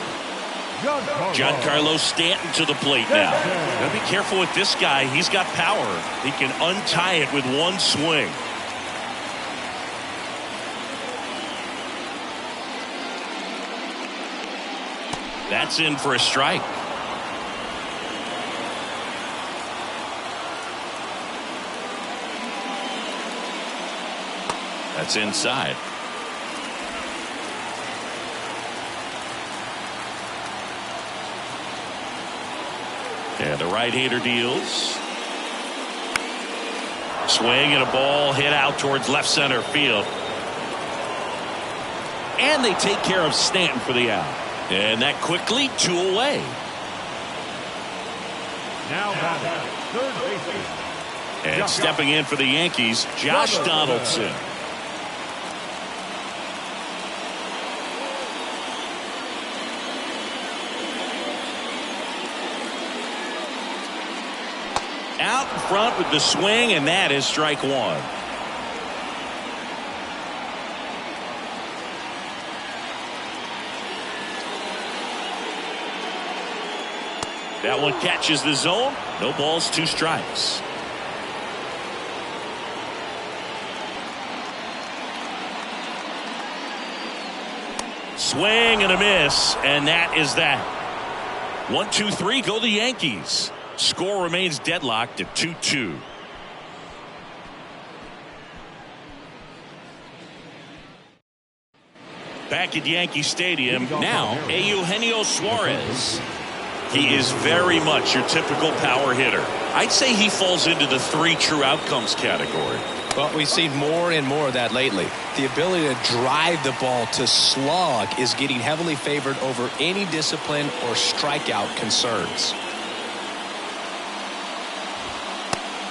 Giancarlo Stanton to the plate now. Gotta be careful with this guy. He's got power. He can untie it with one swing. That's in for a strike. That's inside. And the right-hander deals. Swing and a ball hit out towards left center field. And they take care of Stanton for the out. And that quickly 2 away. now batting third baseman. And stepping in for the Yankees, Josh Donaldson. Out in front with the swing, and that is strike 1. That one catches the zone. No balls, 2 strikes. Swing and a miss, and that is that. 1-2-3, go the Yankees. Score remains deadlocked at 2-2. Back at Yankee Stadium, now Eugenio Suarez. He is very much your typical power hitter. I'd say he falls into the 3 true outcomes category. Well, we've seen more and more of that lately. The ability to drive the ball to slug is getting heavily favored over any discipline or strikeout concerns.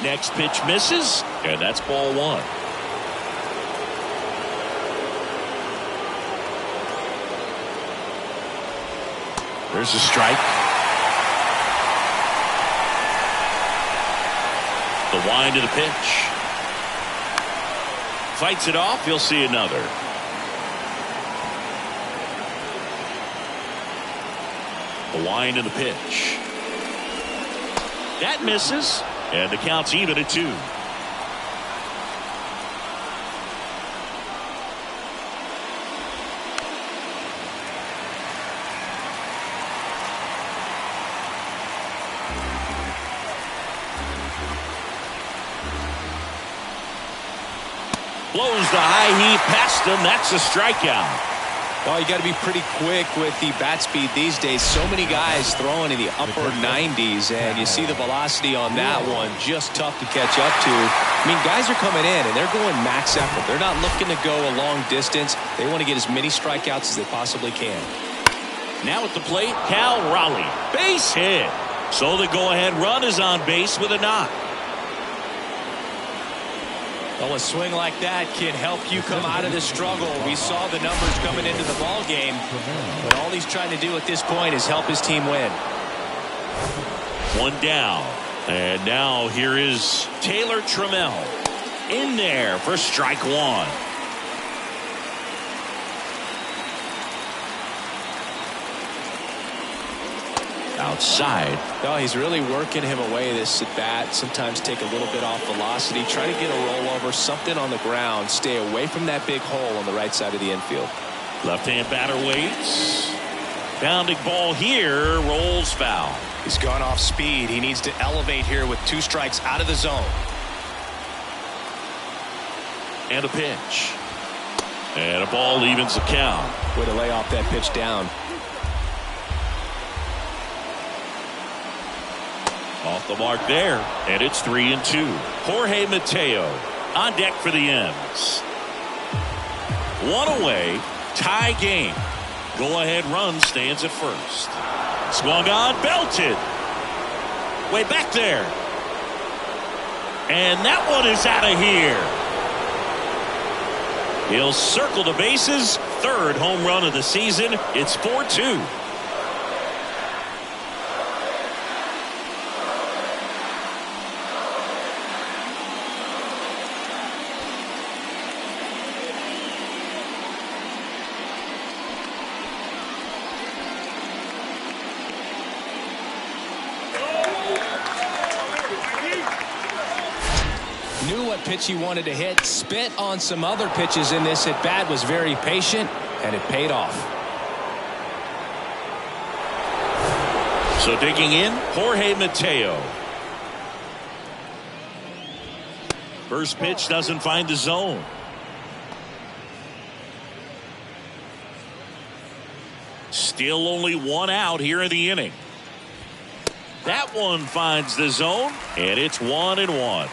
Next pitch misses, And that's ball one. There's a strike. The wind of the pitch. Fights it off. He'll see another. The wind of the pitch. That misses. And the count's even at 2. Blows the high heat past him. That's a strikeout. Well, you got to be pretty quick with the bat speed these days. So many guys throwing in the upper 90s, and you see the velocity on that one. Just tough to catch up to. I mean, guys are coming in, and they're going max effort. They're not looking to go a long distance. They want to get as many strikeouts as they possibly can. Now at the plate, Cal Raleigh. Base hit. So the go-ahead run is on base with a knock. Well, a swing like that can help you come out of this struggle. We saw the numbers coming into the ball game, but all he's trying to do at this point is help his team win. One down, and now here is Taylor Trammell in there for strike one. Outside. No, he's really working him away this at bat. Sometimes take a little bit off velocity. Try to get a rollover, something on the ground. Stay away from that big hole on the right side of the infield. Left-hand batter waits. Bounding ball here. Rolls foul. He's gone off speed. He needs to elevate here with 2 strikes out of the zone. And a pitch. And a ball evens the count. Way to lay off that pitch down. Off the mark there, and it's 3-2. Jorge Mateo on deck for the M's. One away, tie game. Go-ahead run stands at first. Swung on, belted. Way back there. And that one is out of here. He'll circle the bases. 3rd home run of the season. It's 4-2. Pitch he wanted to hit, spit on some other pitches in this at bat, was very patient, and it paid off. So digging in, Jorge Mateo. First pitch doesn't find the zone. Still only 1 out here in the inning. That one finds the zone, and it's 1-1.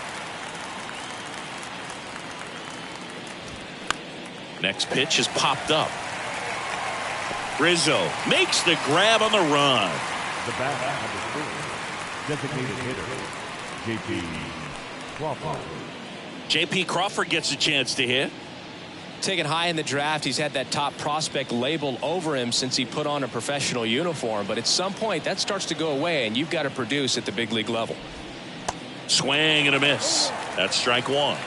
Next pitch is popped up. Rizzo makes the grab on the run. The bat number 4, designated hitter, J.P. Crawford. J.P. Crawford gets a chance to hit. Taken high in the draft, he's had that top prospect label over him since he put on a professional uniform. But at some point, that starts to go away, and you've got to produce at the big league level. Swing and a miss. That's strike 1.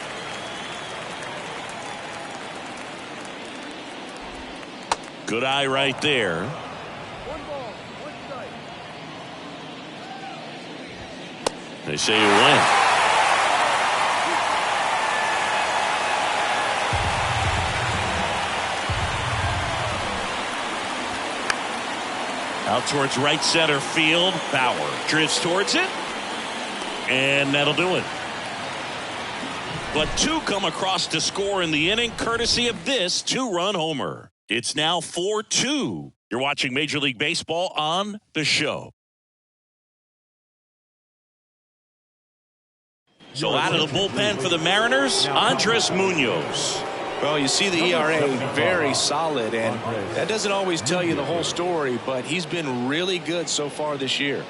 Good eye right there. 1 ball, 1 strike. They say you win. Out towards right center field. Bauer drifts towards it. And that'll do it. But 2 come across to score in the inning, courtesy of this 2-run homer. It's now 4-2. You're watching Major League Baseball on the show. So out of the bullpen for the Mariners, Andres Munoz. Well, you see the ERA very solid, and that doesn't always tell you the whole story, but he's been really good so far this year.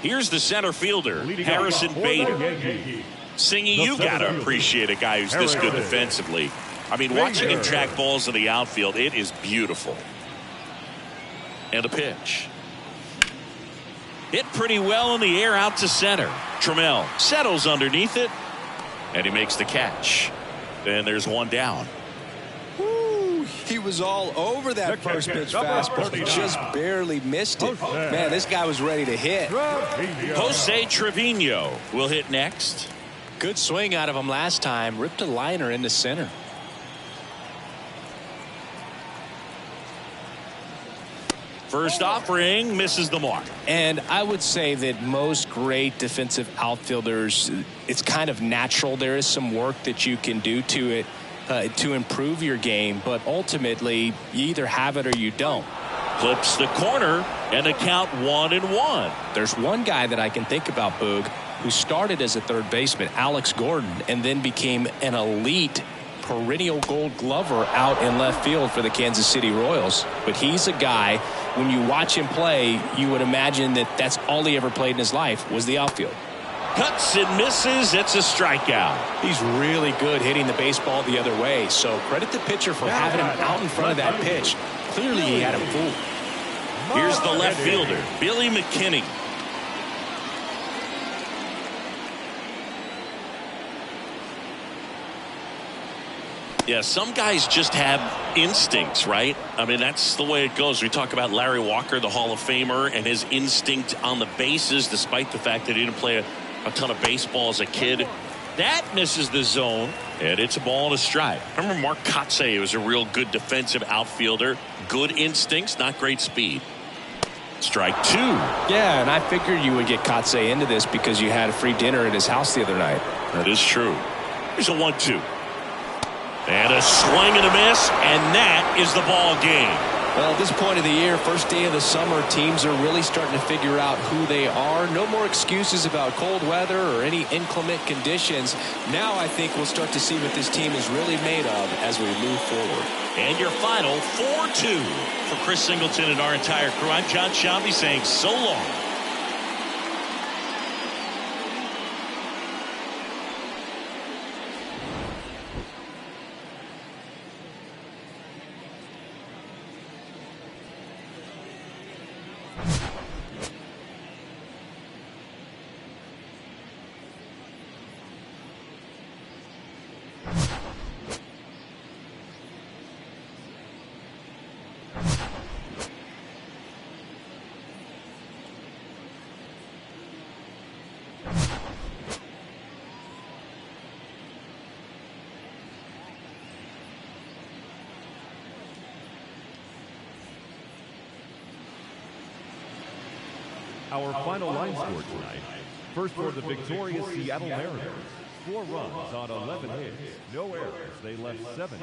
Here's the center fielder, Harrison Bader. Singing, you got to appreciate a guy who's this good defensively. I mean, watching him track balls in the outfield, it is beautiful. And a pitch. Hit pretty well in the air out to center. Trammell settles underneath it, and he makes the catch. And there's one down. Woo, he was all over that first pitch fastball. Just barely missed it. Man, this guy was ready to hit. Jose Trevino will hit next. Good swing out of him last time. Ripped a liner into center. First offering misses the mark. And I would say that most great defensive outfielders, it's kind of natural. There is some work that you can do to it to improve your game, but ultimately you either have it or you don't. Clips the corner and the count 1-1. There's one guy that I can think about, Boog, who started as a third baseman, Alex Gordon, and then became an elite perennial Gold Glover out in left field for the Kansas City Royals. But he's a guy, when you watch him play, you would imagine that that's all he ever played in his life was the outfield. Cuts and misses. It's a strikeout. He's really good hitting the baseball the other way. So credit the pitcher for having him out in front of that pitch. Clearly he had him fooled. Here's the left fielder, Billy McKinney. Yeah, some guys just have instincts, right? I mean, that's the way it goes. We talk about Larry Walker, the Hall of Famer, and his instinct on the bases, despite the fact that he didn't play a ton of baseball as a kid. That misses the zone, and it's a ball and a strike. Remember Mark Kotsay was a real good defensive outfielder. Good instincts, not great speed. Strike two. Yeah, and I figured you would get Kotsay into this because you had a free dinner at his house the other night. That is true. Here's a 1-2. And a swing and a miss, and that is the ball game. Well, at this point of the year, first day of the summer, teams are really starting to figure out who they are. No more excuses about cold weather or any inclement conditions. Now I think we'll start to see what this team is really made of as we move forward. And your final 4-2 for Chris Singleton and our entire crew. I'm John Shambi saying so long. Our final line score tonight. First for the victorious Seattle Mariners. 4 runs on 11 hits. No errors. They left 7.